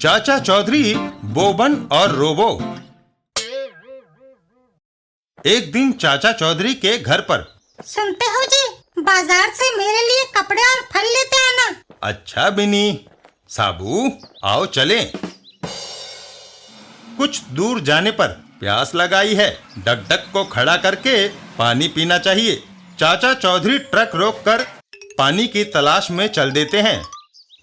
चाचा चौधरी, बोबन और रोबो। एक दिन चाचा चौधरी के घर पर। सुनते हो जी, बाजार से मेरे लिए कपड़े और फल लेते आना। अच्छा बिनी, साबू आओ चलें। कुछ दूर जाने पर प्यास लगाई है, डगडग को खड़ा करके पानी पीना चाहिए। चाचा चौधरी ट्रक रोककर पानी की तलाश में चल देते हैं।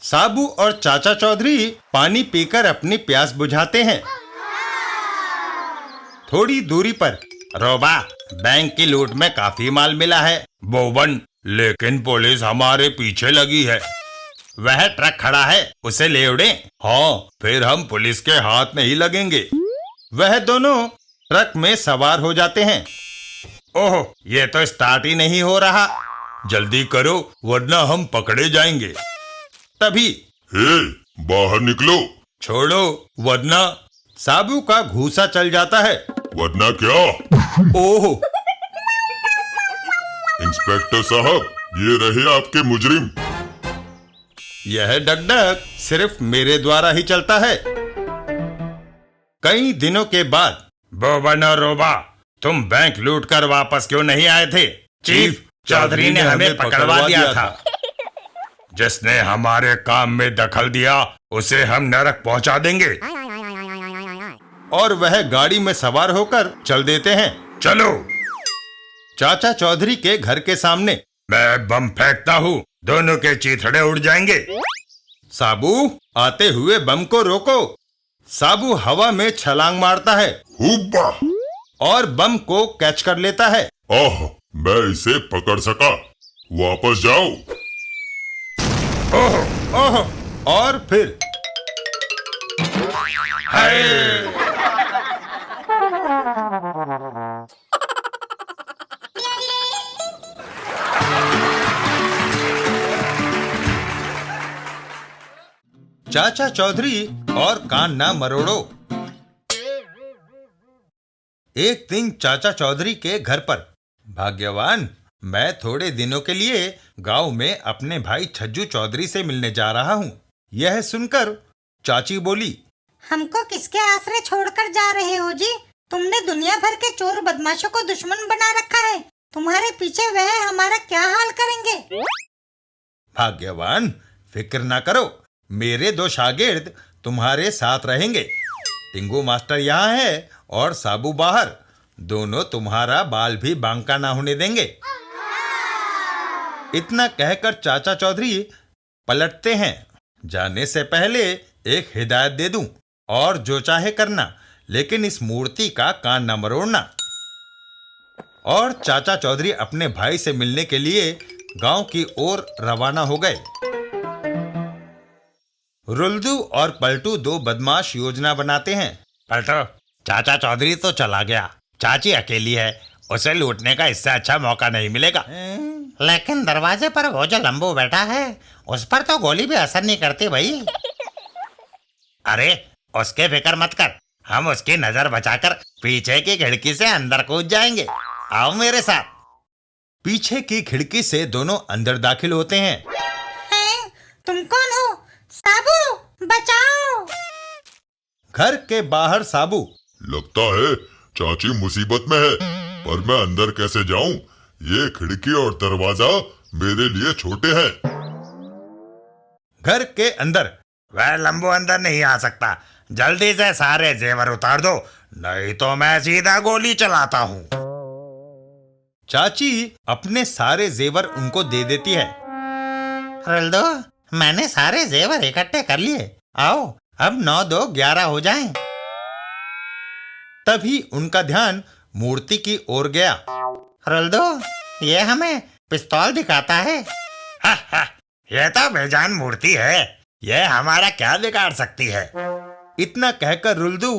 साबू और चाचा चौधरी पानी पीकर अपनी प्यास बुझाते हैं। थोड़ी दूरी पर रोबा, बैंक की लूट में काफी माल मिला है। बोबन, लेकिन पुलिस हमारे पीछे लगी है। वह ट्रक खड़ा है, उसे ले उड़े। हाँ, फिर हम पुलिस के हाथ नहीं लगेंगे। वह दोनों ट्रक में सवार हो जाते हैं। ओह, ये तो स्टार्ट ही नहीं हो रहा। जल्दी करो वरना हम पकड़े जाएंगे। तभी हे, बाहर निकलो। छोड़ो वरना। साबू का घूसा चल जाता है। वरना क्या? ओह, इंस्पेक्टर साहब, ये रहे आपके मुजरिम। यह डगडग सिर्फ मेरे द्वारा ही चलता है। कई दिनों के बाद, बोबन और रोबा, तुम बैंक लूट कर वापस क्यों नहीं आए थे? चीफ चौधरी ने हमें पकड़वा दिया था। जिसने हमारे काम में दखल दिया उसे हम नरक पहुंचा देंगे। और वह गाड़ी में सवार होकर चल देते हैं। चलो। चाचा चौधरी के घर के सामने। मैं बम फेंकता हूँ, दोनों के चीथड़े उड़ जाएंगे। साबू, आते हुए बम को रोको। साबू हवा में छलांग मारता है हुब्बा! और बम को कैच कर लेता है। आह, मैं इसे पकड़ सका। वापस जाओ। ओह, ओह, और फिर हाय! चाचा चौधरी और कान ना मरोड़ो। एक दिन चाचा चौधरी के घर पर। भाग्यवान, मैं थोड़े दिनों के लिए गांव में अपने भाई छज्जू चौधरी से मिलने जा रहा हूँ। यह सुनकर चाची बोली, हमको किसके आसरे छोड़कर जा रहे हो जी? तुमने दुनिया भर के चोर बदमाशों को दुश्मन बना रखा है। तुम्हारे पीछे वह हमारा क्या हाल करेंगे? भाग्यवान, फिक्र ना करो, मेरे दो शागिर्द तुम्हारे साथ रहेंगे। टिंगू मास्टर यहाँ है और साबू बाहर। दोनों तुम्हारा बाल भी बांका ना होने देंगे। इतना कहकर चाचा चौधरी पलटते हैं। जाने से पहले एक हिदायत दे दूं, और जो चाहे करना, लेकिन इस मूर्ति का कान न मरोड़ना। और चाचा चौधरी अपने भाई से मिलने के लिए गांव की ओर रवाना हो गए। रुल्दू और पलटू दो बदमाश योजना बनाते हैं। पलटू, चाचा चौधरी तो चला गया, चाची अकेली है, उसे लूटने का इससे अच्छा मौका नहीं मिलेगा। लेकिन दरवाजे पर वो जो लंबू बैठा है, उस पर तो गोली भी असर नहीं करती भाई। अरे उसके फिक्र मत कर, हम उसकी नजर बचाकर पीछे की खिड़की से अंदर कूद जाएंगे। आओ मेरे साथ। पीछे की खिड़की से दोनों अंदर दाखिल होते हैं। तुम कौन हो? साबू, बचाओ! घर के बाहर साबू। लगता है चाची मुसीबत में है, पर मैं अंदर कैसे जाऊं? ये खिड़की और दरवाजा मेरे लिए छोटे हैं। घर के अंदर। वह लंबू अंदर नहीं आ सकता, जल्दी से सारे जेवर उतार दो, नहीं तो मैं सीधा गोली चलाता हूँ। चाची अपने सारे जेवर उनको दे देती है। रुल्दू, मैंने सारे जेवर इकट्ठे कर लिए, आओ अब 9, 2, 11 हो जाएं। तभी उनका ध्यान मूर्ति की ओर गया। रुल्दू, ये हमें पिस्तौल दिखाता है। हा, हा, ये तो बेजान मूर्ति है, ये हमारा क्या बिगाड़ सकती है? इतना कहकर रुल्दू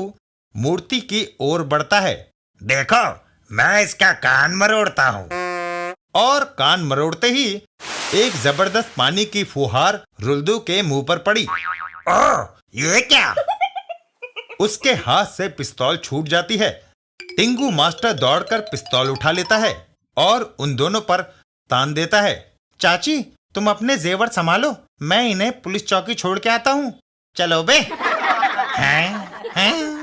मूर्ति की ओर बढ़ता है। देखो, मैं इसका कान मरोड़ता हूँ। और कान मरोड़ते ही एक जबरदस्त पानी की फुहार रुल्दू के मुंह पर पड़ी। ओह, ये क्या? उसके हाथ से पिस्तौल छूट जाती है। टिंगू मास्टर दौड़कर पिस्तौल उठा लेता है और उन दोनों पर तान देता है। चाची, तुम अपने जेवर संभालो, मैं इन्हें पुलिस चौकी छोड़ के आता हूँ। चलो बे। हैं?